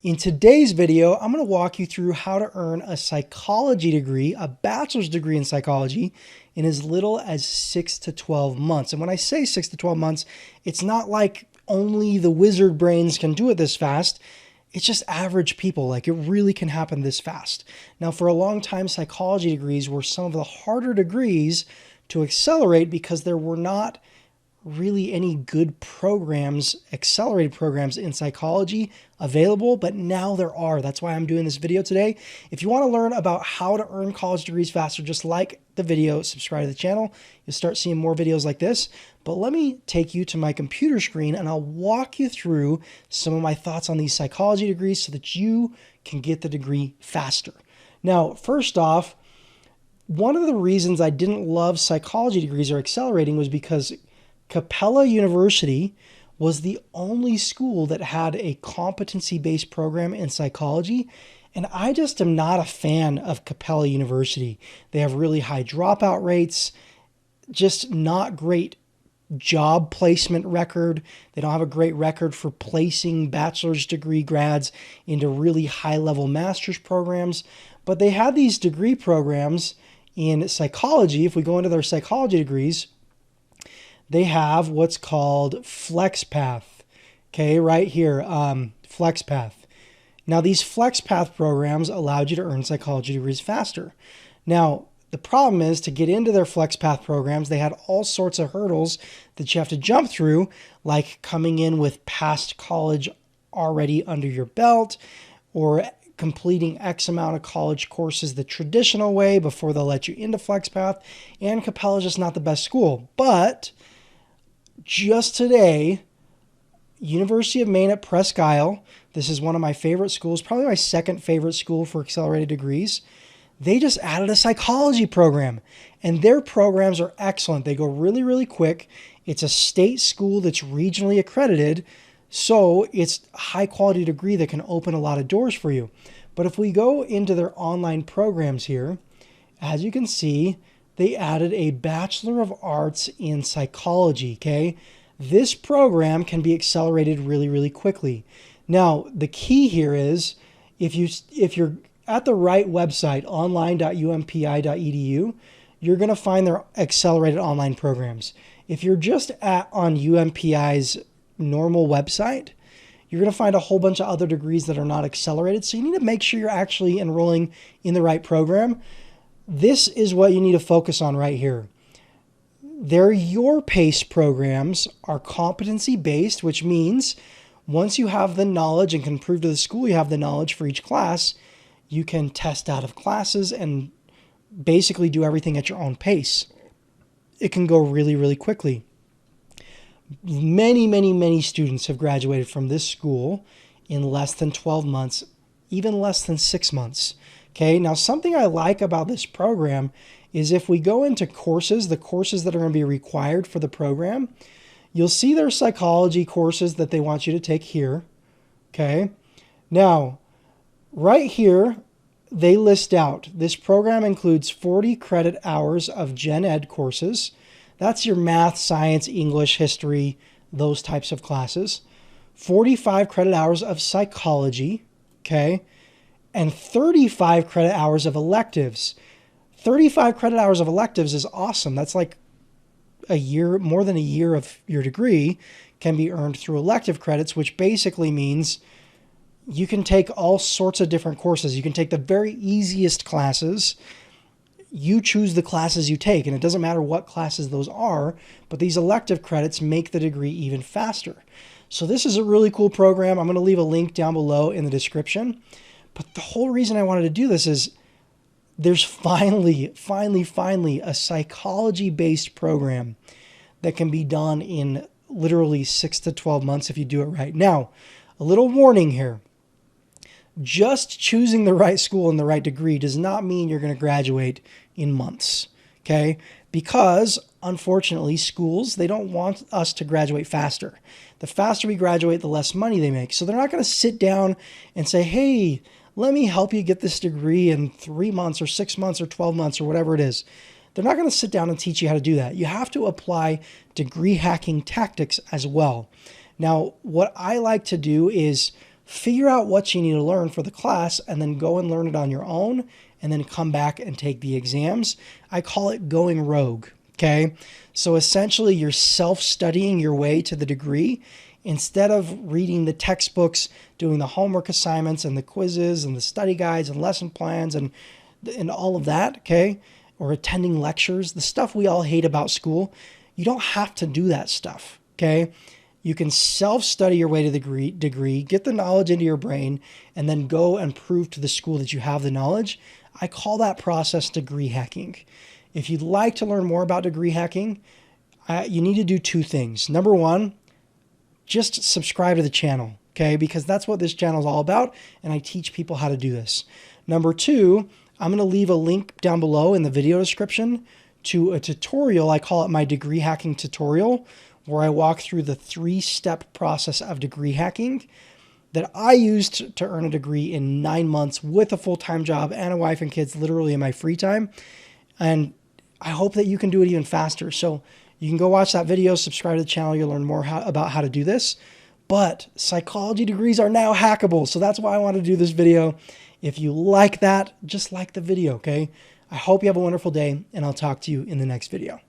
In today's video, I'm going to walk you through how to earn a psychology degree, a bachelor's degree in psychology, in as little as 6 to 12 months. And when I say 6 to 12 months, it's not like only the wizard brains can do it this fast. It's just average people. Like, it really can happen this fast. Now, for a long time, psychology degrees were some of the harder degrees to accelerate because there were not really any good programs, accelerated programs in psychology available, but now there are. That's why I'm doing this video today. If you want to learn about how to earn college degrees faster, just like the video, subscribe to the channel. You'll start seeing more videos like this. But let me take you to my computer screen and I'll walk you through some of my thoughts on these psychology degrees so that you can get the degree faster. Now, first off, one of the reasons I didn't love psychology degrees or accelerating was because Capella University was the only school that had a competency-based program in psychology, and I just am not a fan of Capella University. They have really high dropout rates, just not great job placement record. They don't have a great record for placing bachelor's degree grads into really high-level master's programs, but they had these degree programs in psychology. If we go into their psychology degrees, they have what's called FlexPath, okay, right here, FlexPath. Now, these FlexPath programs allowed you to earn psychology degrees faster. Now, the problem is to get into their FlexPath programs, they had all sorts of hurdles that you have to jump through, like coming in with past college already under your belt, or completing X amount of college courses the traditional way before they'll let you into FlexPath. And Capella is just not the best school. But just today, University of Maine at Presque Isle, this is one of my favorite schools, probably my second favorite school for accelerated degrees. They just added a psychology program, and their programs are excellent. They go really, really quick. It's a state school that's regionally accredited, so it's a high-quality degree that can open a lot of doors for you. But if we go into their online programs here, as you can see, they added a Bachelor of Arts in Psychology, okay? This program can be accelerated really, really quickly. Now, the key here is if you're at the right website, online.umpi.edu, you're going to find their accelerated online programs. If you're just on UMPI's normal website, you're going to find a whole bunch of other degrees that are not accelerated. So you need to make sure you're actually enrolling in the right program. This is what you need to focus on right here. Their Your Pace programs are competency-based, which means once you have the knowledge and can prove to the school you have the knowledge for each class, you can test out of classes and basically do everything at your own pace. It can go really, really quickly. Many, many, many students have graduated from this school in less than 12 months, even less than 6 months. Okay, now something I like about this program is if we go into courses, the courses that are going to be required for the program, you'll see their psychology courses that they want you to take here. Okay, now right here, they list out this program includes 40 credit hours of Gen Ed courses. That's your math, science, English, history, those types of classes. 45 credit hours of psychology, okay? And 35 credit hours of electives. 35 credit hours of electives is awesome. That's like a year, more than a year of your degree can be earned through elective credits, which basically means you can take all sorts of different courses. You can take the very easiest classes. You choose the classes you take, and it doesn't matter what classes those are, but these elective credits make the degree even faster. So this is a really cool program. I'm going to leave a link down below in the description. But the whole reason I wanted to do this is there's finally a psychology-based program that can be done in literally 6 to 12 months if you do it right. Now, a little warning here. Just choosing the right school and the right degree does not mean you're going to graduate in months, okay? Because, unfortunately, schools, they don't want us to graduate faster. The faster we graduate, the less money they make. So they're not going to sit down and say, hey, let me help you get this degree in 3 months or 6 months or 12 months or whatever it is. They're not going to sit down and teach you how to do that. You have to apply degree hacking tactics as well. Now, what I like to do is figure out what you need to learn for the class, and then go and learn it on your own, and then come back and take the exams. I call it going rogue, okay? So essentially, you're self-studying your way to the degree instead of reading the textbooks, doing the homework assignments and the quizzes and the study guides and lesson plans and all of that, okay? Or attending lectures, the stuff we all hate about school. You don't have to do that stuff, okay? You can self-study your way to the degree, get the knowledge into your brain, and then go and prove to the school that you have the knowledge. I call that process degree hacking. If you'd like to learn more about degree hacking, you need to do two things. Number one, just subscribe to the channel, okay? Because that's what this channel is all about, and I teach people how to do this. Number two, I'm going to leave a link down below in the video description to a tutorial. I call it my degree hacking tutorial, where I walk through the 3-step process of degree hacking that I used to earn a degree in 9 months with a full-time job and a wife and kids, literally in my free time. And I hope that you can do it even faster. So you can go watch that video, subscribe to the channel. You'll learn more about how to do this. But psychology degrees are now hackable. So that's why I want to do this video. If you like that, just like the video, okay? I hope you have a wonderful day, and I'll talk to you in the next video.